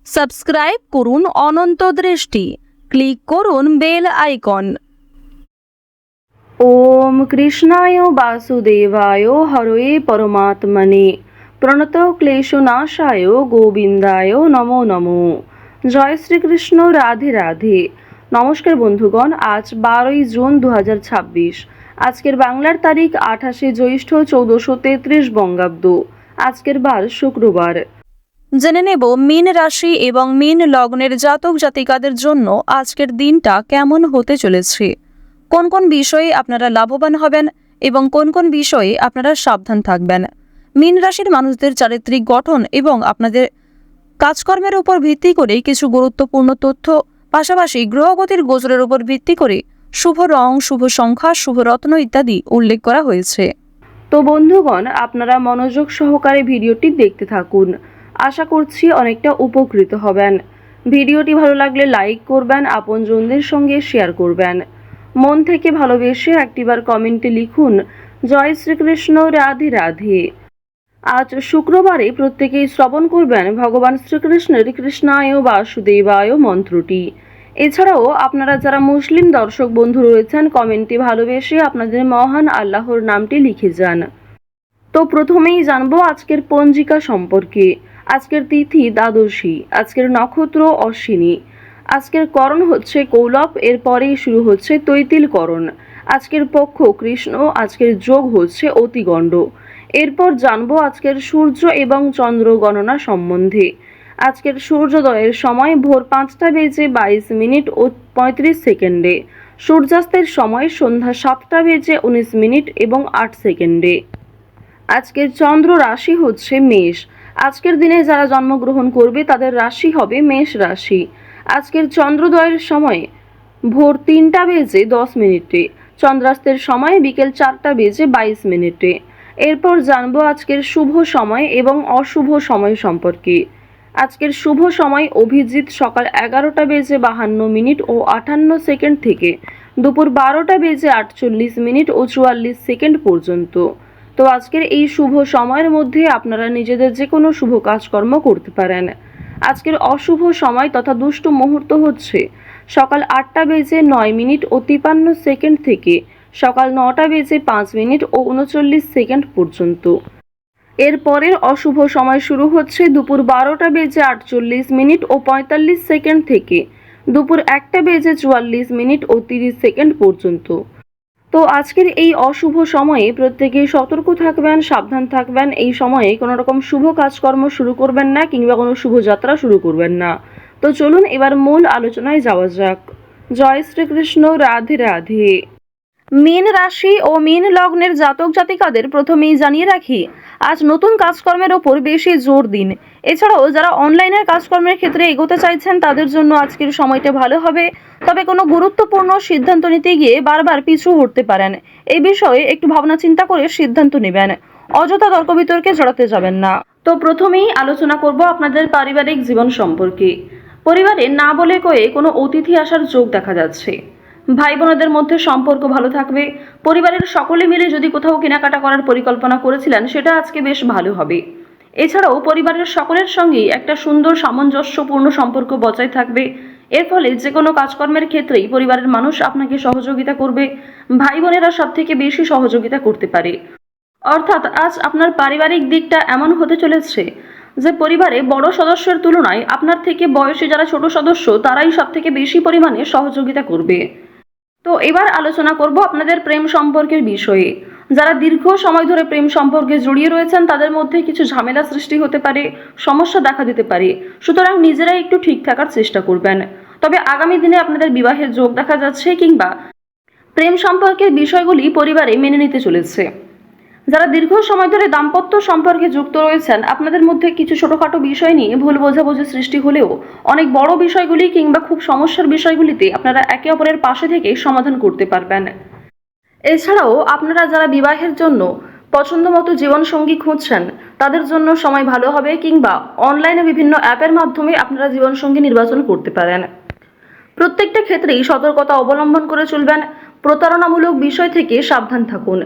Subscribe করুন অনন্ত দৃষ্টি, click করুন বেল আইকন। ওম কৃষ্ণায় বাসুদেবায় হরয়ে পরমাত্মনে প্রণত ক্লেশনাশায় গোবিন্দায় নমো নমো। জয় শ্রীকৃষ্ণ, রাধে রাধে। নমস্কার বন্ধুগণ, আজ 12ই জুন 2026। আজকের বাংলার তারিখ 28শে জ্যৈষ্ঠ 1433 বঙ্গাব্দ। আজকের বার শুক্রবার। জেনে নেব মীন রাশি এবং মীন লগ্নের জাতক জাতিকাদের জন্য আজকের দিনটা কেমন হতে চলেছে, কোন কোন বিষয়ে আপনারা লাভবান হবেন এবং কোন কোন বিষয়ে আপনারা সাবধান থাকবেন। মীন রাশির মানুষদের চারিত্রিক গঠন এবং আপনাদের কাজকর্মের উপর ভিত্তি করে কিছু গুরুত্বপূর্ণ তথ্য, পাশাপাশি গ্রহগতির গোচরের উপর ভিত্তি করে শুভ রং, শুভ সংখ্যা, শুভ রত্ন ইত্যাদি উল্লেখ করা হয়েছে। তো বন্ধুগণ, আপনারা মনোযোগ সহকারে ভিডিওটি দেখতে থাকুন। আশা করছি অনেকটা উপকৃত হবেন। ভিডিওটি ভালো লাগলে লাইক করবেন, আপনজনদের সঙ্গে শেয়ার করবেন। মন থেকে ভালোবেসে একটিবার কমেন্টে লিখুন জয় শ্রীকৃষ্ণ, রাধে রাধে। আজ শুক্রবারে প্রত্যেকেই শ্রবণ করবেন ভগবান শ্রীকৃষ্ণের কৃষ্ণায় বাসুদেবায় মন্ত্রটি। এছাড়াও আপনারা যারা মুসলিম দর্শক বন্ধু রয়েছেন, কমেন্টে ভালোবেসে আপনাদের মহান আল্লাহর নামটি লিখে যান। তো প্রথমেই জানবো আজকের পঞ্জিকা সম্পর্কে। আজকের তিথি দ্বাদশী, আজকের নক্ষত্র অশ্বিনী, আজকের করণ হচ্ছে কৌলব, এরপরেই শুরু হচ্ছে তৈতিল করণ। আজকের পক্ষ কৃষ্ণ, আজকের যোগ হচ্ছে অতিগণ্ড। এরপর জানবো আজকের সূর্য এবং চন্দ্র গণনা সম্বন্ধে। আজকের সূর্যোদয়ের সময় ভোর 5টা বেজে 22 মিনিট ও 35 সেকেন্ডে। সূর্যাস্তের সময় সন্ধ্যা 7টা বেজে 19 মিনিট এবং 8 সেকেন্ডে। আজকের চন্দ্র রাশি হচ্ছে মেষ। আজকের দিনে যারা জন্মগ্রহণ করবে তাদের রাশি হবে মেষ রাশি। আজকের চন্দ্রোদয়ের সময় ভোর 3টা বেজে 10 মিনিটে। চন্দ্রাস্তের সময় বিকেল 4টা বেজে 22 মিনিটে। এরপর জানবো আজকের শুভ সময় এবং অশুভ সময় সম্পর্কে। আজকের শুভ সময় অভিজিৎ সকাল 11টা বেজে 52 মিনিট ও 58 সেকেন্ড থেকে দুপুর 12টা বেজে 48 মিনিট ও 44 সেকেন্ড পর্যন্ত। তো আজকের এই শুভ সময়ের মধ্যে আপনারা নিজেদের যে কোনো শুভ কাজকর্ম করতে পারেন। আজকের অশুভ সময় তথা দুষ্ট মুহূর্ত হচ্ছে সকাল 8টা বেজে 9 মিনিট ও 53 সেকেন্ড থেকে সকাল 9টা বেজে 5 মিনিট ও 39 সেকেন্ড পর্যন্ত। এর পরের অশুভ সময় শুরু হচ্ছে দুপুর 12টা বেজে 48 মিনিট ও 45 সেকেন্ড থেকে দুপুর 1টা বেজে 44 মিনিট ও 30 সেকেন্ড পর্যন্ত। তো আজকের এই অশুভ সময়ে প্রত্যেকেই সতর্ক থাকবেন, সাবধান থাকবেন। এই সময়ে কোনো রকম শুভ কাজকর্ম শুরু করবেন না কিংবা কোনো শুভযাত্রা শুরু করবেন না। তো চলুন এবার মূল আলোচনায় যাওয়া যাক। জয় শ্রীকৃষ্ণ, রাধে রাধে। মীন রাশি ও মীন লগ্নের জাতক জাতিকাদের প্রথমেই জানিয়ে রাখি, আজ নতুন কাজকর্মের ওপর বেশি জোর দিন। এছাড়াও যারা অনলাইনের কাজকর্মের ক্ষেত্রে এগোতে চাইছেন তাদের জন্য আজকের সময়টা ভালো হবে, তবে কোনো গুরুত্বপূর্ণ সিদ্ধান্ত নিতে গিয়ে বারবার পিছু হটতে পারেন। এই বিষয়ে একটু ভাবনা চিন্তা করে সিদ্ধান্ত নেবেন, অযথা তর্ক বিতর্কে জড়াতে যাবেন না। তো প্রথমেই আলোচনা করব আপনাদের পারিবারিক জীবন সম্পর্কে। পরিবারে না বলে কয়ে কোনো অতিথি আসার যোগ দেখা যাচ্ছে। ভাই বোনদের মধ্যে সম্পর্ক ভালো থাকবে। পরিবারের সকলে মিলে যদি কোথাও কেনাকাটা করার পরিকল্পনা করেছিলেন সেটা আজকে বেশ ভালো হবে। এছাড়াও পরিবারের সকলের সঙ্গেই একটা সুন্দর সামঞ্জস্যপূর্ণ সম্পর্ক বজায় থাকবে। এর ফলে যে কোনো কাজকর্মের ক্ষেত্রেই পরিবারের মানুষ আপনাকে সহযোগিতা করবে। ভাই বোনেরা সব থেকে বেশি সহযোগিতা করতে পারে। অর্থাৎ আজ আপনার পারিবারিক দিকটা এমন হতে চলেছে যে পরিবারে বড় সদস্যের তুলনায় আপনার থেকে বয়সে যারা ছোট সদস্য তারাই সব থেকে বেশি পরিমাণে সহযোগিতা করবে। তো এবার আলোচনা করব আপনাদের প্রেম সম্পর্কের বিষয়ে। যারা দীর্ঘ সময় ধরে প্রেম সম্পর্কে জড়িয়ে রয়েছেন তাদের মধ্যে কিছু ঝামেলা সৃষ্টি হতে পারে, সমস্যা দেখা দিতে পারে। সুতরাং নিজেরাই একটু ঠিক থাকার চেষ্টা করবেন। তবে আগামী দিনে আপনাদের বিবাহের যোগ দেখা যাচ্ছে কিংবা প্রেম সম্পর্কের বিষয়গুলি পরিবারে মেনে নিতে চলেছে। যারা দীর্ঘ সময় ধরে দাম্পত্য সম্পর্কে যুক্ত রয়েছেন আপনাদের মধ্যে কিছু ছোটখাটো বিষয় নিয়ে ভুল বোঝাবুঝি সৃষ্টি হলেও অনেক বড় বিষয়গুলি কিংবা খুব সমস্যার বিষয়গুলিতে আপনারা একে অপরের পাশে থেকে সমাধান করতে পারবেন। এছাড়াও আপনারা যারা বিবাহের জন্য পছন্দমতো জীবনসঙ্গী খুঁজছেন তাদের জন্য সময় ভালো হবে, কিংবা অনলাইনে বিভিন্ন অ্যাপের মাধ্যমে আপনারা জীবনসঙ্গী নির্বাচন করতে পারেন। প্রত্যেকটা ক্ষেত্রেই সতর্কতা অবলম্বন করে চলবেন। প্রতারণামূলক বিষয় থেকে সাবধান থাকুন।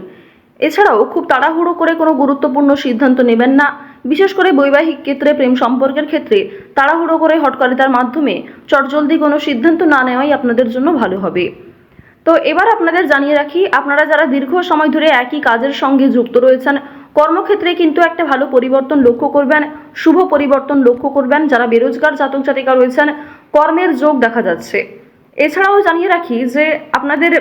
এছাড়াও খুব তাড়াহুড়ো করে কোনো গুরুত্বপূর্ণ সিদ্ধান্ত নেবেন না। বিশেষ করে বৈবাহিক ক্ষেত্রে, প্রেম সম্পর্কের ক্ষেত্রে তাড়াহুড়ো করে হটকারিতার মাধ্যমে চটজলদি কোনো সিদ্ধান্ত না নেওয়াই আপনাদের জন্য ভালো হবে। তো এবার আপনাদের জানিয়ে রাখি, আপনারা যারা দীর্ঘ সময় ধরে একই কাজের সঙ্গে যুক্ত রয়েছেন, কর্মক্ষেত্রে কিন্তু একটা ভালো পরিবর্তন লক্ষ্য করবেন, শুভ পরিবর্তন লক্ষ্য করবেন। যারা বেরোজগার জাতক জাতিকা রয়েছেন, কর্মের যোগ দেখা যাচ্ছে। এছাড়াও জানিয়ে রাখি যে আপনাদের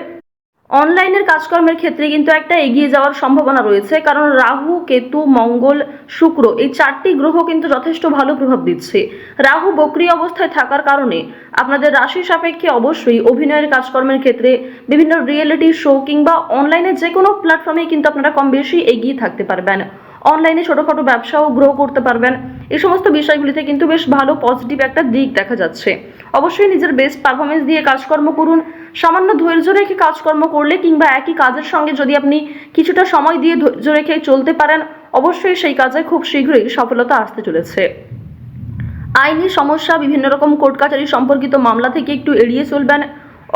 অনলাইনের কাজকর্মের ক্ষেত্রে কিন্তু একটা এগিয়ে যাওয়ার সম্ভাবনা রয়েছে, কারণ রাহু, কেতু, মঙ্গল, শুক্র এই 4টি গ্রহ কিন্তু যথেষ্ট ভালো প্রভাব দিচ্ছে। রাহু বক্রী অবস্থায় থাকার কারণে আপনাদের রাশি সাপেক্ষে অবশ্যই অভিনয়ের কাজকর্মের ক্ষেত্রে, বিভিন্ন রিয়েলিটি শো কিংবা অনলাইনে যে কোনো প্ল্যাটফর্মে কিন্তু আপনারা কম বেশি এগিয়ে থাকতে পারবেন। অনলাইনে ছোটোখাটো ব্যবসাও গ্রো করতে পারবেন। এই সমস্ত বিষয়গুলিতে কিন্তু বেশ ভালো পজিটিভ একটা দিক দেখা যাচ্ছে। অবশ্যই নিজের বেস্ট পারফরমেন্স দিয়ে কাজকর্ম করুন। সামান্য ধৈর্য রেখে কাজকর্ম করলে কিংবা একই কাজের সঙ্গে যদি আপনি কিছুটা সময় দিয়ে ধৈর্য রেখে চলতে পারেন, অবশ্যই সেই কাজে খুব শীঘ্রই সফলতা আসতে চলেছে। আইনি সমস্যা, বিভিন্ন রকম কোর্ট কাছারি সম্পর্কিত মামলা থেকে একটু এড়িয়ে চলবেন।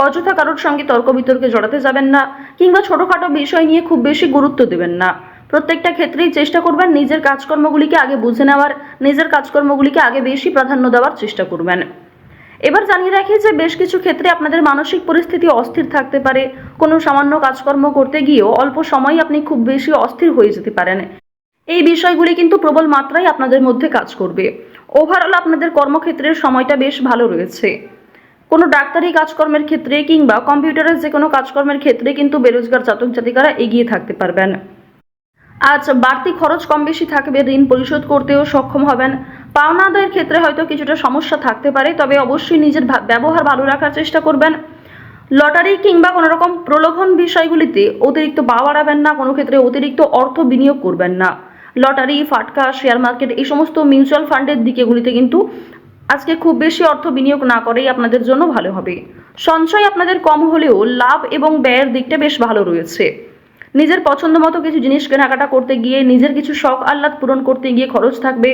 অযথা কারোর সঙ্গে তর্ক বিতর্কে জড়াতে যাবেন না, কিংবা ছোটোখাটো বিষয় নিয়ে খুব বেশি গুরুত্ব দেবেন না। প্রত্যেকটা ক্ষেত্রেই চেষ্টা করবেন নিজের কাজকর্মগুলিকে আগে বুঝে নেওয়ার, নিজের কাজকর্মগুলিকে আগে বেশি প্রাধান্য দেওয়ার চেষ্টা করবেন। এবার জানিয়ে রাখি যে বেশ কিছু ক্ষেত্রে আপনাদের মানসিক পরিস্থিতি অস্থির থাকতে পারে। কোনো সামান্য কাজকর্ম করতে গিয়েও অল্প সময় আপনি খুব বেশি অস্থির হয়ে যেতে পারেন। এই বিষয়গুলি কিন্তু প্রবল মাত্রায় আপনাদের মধ্যে কাজ করবে। ওভারঅল আপনাদের কর্মক্ষেত্রের সময়টা বেশ ভালো রয়েছে। কোনো ডাক্তারি কাজকর্মের ক্ষেত্রে কিংবা কম্পিউটারের যে কোনো কাজকর্মের ক্ষেত্রে কিন্তু বেরোজগার জাতক জাতিকারা এগিয়ে থাকতে পারবেন। আজ বাড়তি খরচ কম বেশি থাকবে, ঋণ পরিশোধ করতেও সক্ষম হবেন। পাওনা আদায়ের ক্ষেত্রে হয়তো কিছুটা সমস্যা থাকতে পারে, তবে অবশ্যই নিজের ব্যবহার ভালো রাখার চেষ্টা করবেন। লটারি কিংবা কোনো রকম প্রলোভন বিষয়গুলিতে অতিরিক্ত পা বাড়াবেন না, কোনো ক্ষেত্রে অতিরিক্ত অর্থ বিনিয়োগ করবেন না। লটারি, ফাটকা, শেয়ার মার্কেট এই সমস্ত মিউচুয়াল ফান্ডের দিকেগুলিতে কিন্তু আজকে খুব বেশি অর্থ বিনিয়োগ না করেই আপনাদের জন্য ভালো হবে। সঞ্চয় আপনাদের কম হলেও লাভ এবং ব্যয়ের দিকটা বেশ ভালো রয়েছে। নিজের পছন্দ মতো কিছু জিনিস কেনাকাটা করতে গিয়ে, নিজের কিছু শখ আহ্লাদ পূরণ করতে গিয়ে খরচ থাকবে।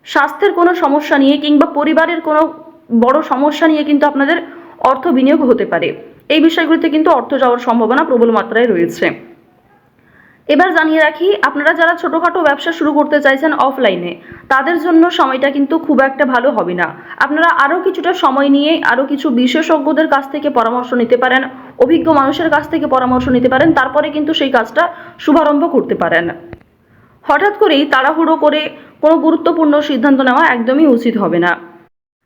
স্বাস্থ্যের কোনো সমস্যা নিয়ে কিংবা পরিবারের কোনো বড় সমস্যা নিয়ে কিন্তু আপনাদের অর্থ বিনিয়োগ হতে পারে। এই বিষয়গুলিতে কিন্তু অর্থ যাওয়ার সম্ভাবনা প্রবল মাত্রায় রয়েছে। এবার জানিয়ে রাখি, আপনারা যারা ছোটোখাটো ব্যবসা শুরু করতে চাইছেন অফলাইনে, তাদের জন্য সময়টা কিন্তু খুব একটা ভালো হবে না। আপনারা আরও কিছুটা সময় নিয়ে আরও কিছু বিশেষজ্ঞদের কাছ থেকে পরামর্শ নিতে পারেন, অভিজ্ঞ মানুষের কাছ থেকে পরামর্শ নিতে পারেন, তারপরে কিন্তু সেই কাজটা শুভারম্ভ করতে পারেন। হঠাৎ করেই তাড়াহুড়ো করে কোনো গুরুত্বপূর্ণ সিদ্ধান্ত নেওয়া একদমই উচিত হবে না।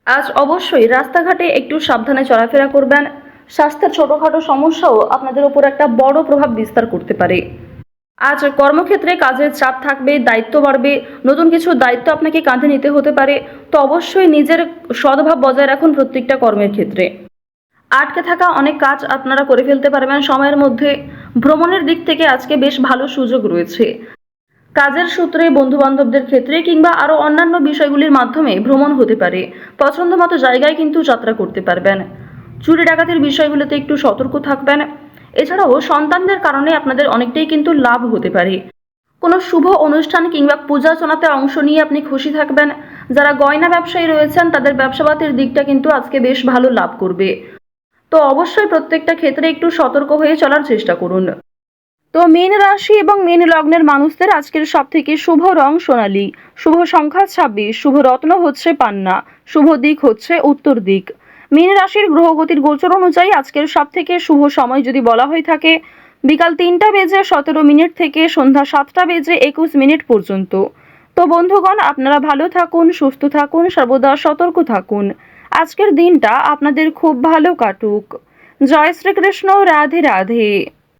আজ অবশ্যই রাস্তাঘাটে একটু সাবধানে চলাফেরা করবেন। স্বাস্থ্যের ছোটোখাটো সমস্যাও আপনাদের ওপর একটা বড় প্রভাব বিস্তার করতে পারে। আজ কর্মক্ষেত্রে কাজের চাপ থাকবে, দায়িত্ব বাড়বে, নতুন কিছু দায়িত্ব আপনাকে কাঁধে নিতে হতে পারে। তো অবশ্যই নিজের সদ্ভাব বজায় রাখুন প্রত্যেকটা কর্মের ক্ষেত্রে। আটকে থাকা অনেক কাজ আপনারা করে ফেলতে পারবেন সময়ের মধ্যে। ভ্রমণের দিক থেকে আজকে বেশ ভালো সুযোগ রয়েছে। কাজের সূত্রে, বন্ধুবান্ধবদের ক্ষেত্রে কিংবা আরও অন্যান্য বিষয়গুলির মাধ্যমে ভ্রমণ হতে পারে। পছন্দ মতো জায়গায় কিন্তু যাত্রা করতে পারবেন। চুরি ডাকাতির বিষয়গুলোতে একটু সতর্ক থাকবেন। এছাড়াও সন্তানদের কারণে আপনাদের অনেকটাই কিন্তু লাভ হতে পারে। কোনো শুভ অনুষ্ঠান কিংবা পূজার্চনাতে অংশ নিয়ে আপনি খুশি থাকবেন। যারা গয়না ব্যবসায়ী রয়েছেন, তাদের ব্যবসাপাতির দিকটা কিন্তু আজকে বেশ ভালো লাভ করবে। তো অবশ্যই প্রত্যেকটা ক্ষেত্রে একটু সতর্ক হয়ে চলার চেষ্টা করুন। তো মীন রাশি এবং মীন লগ্নের মানুষদের আজকের সবথেকে শুভ রং সোনালী, শুভ সংখ্যা 26, শুভ রত্ন হচ্ছে পান্না, শুভ দিক হচ্ছে উত্তর দিক। মীন রাশির গ্রহগতির গোচর অনুযায়ী আজকের সবথেকে শুভ সময় যদি বলা হয়ে থাকে, বিকাল 3:17 থেকে সন্ধ্যা 7:21 পর্যন্ত। তো বন্ধুগণ, আপনারা ভালো থাকুন, সুস্থ থাকুন, সর্বদা সতর্ক থাকুন। আজকের দিনটা আপনাদের খুব ভালো কাটুক। জয় শ্রীকৃষ্ণ। রাধে রাধে।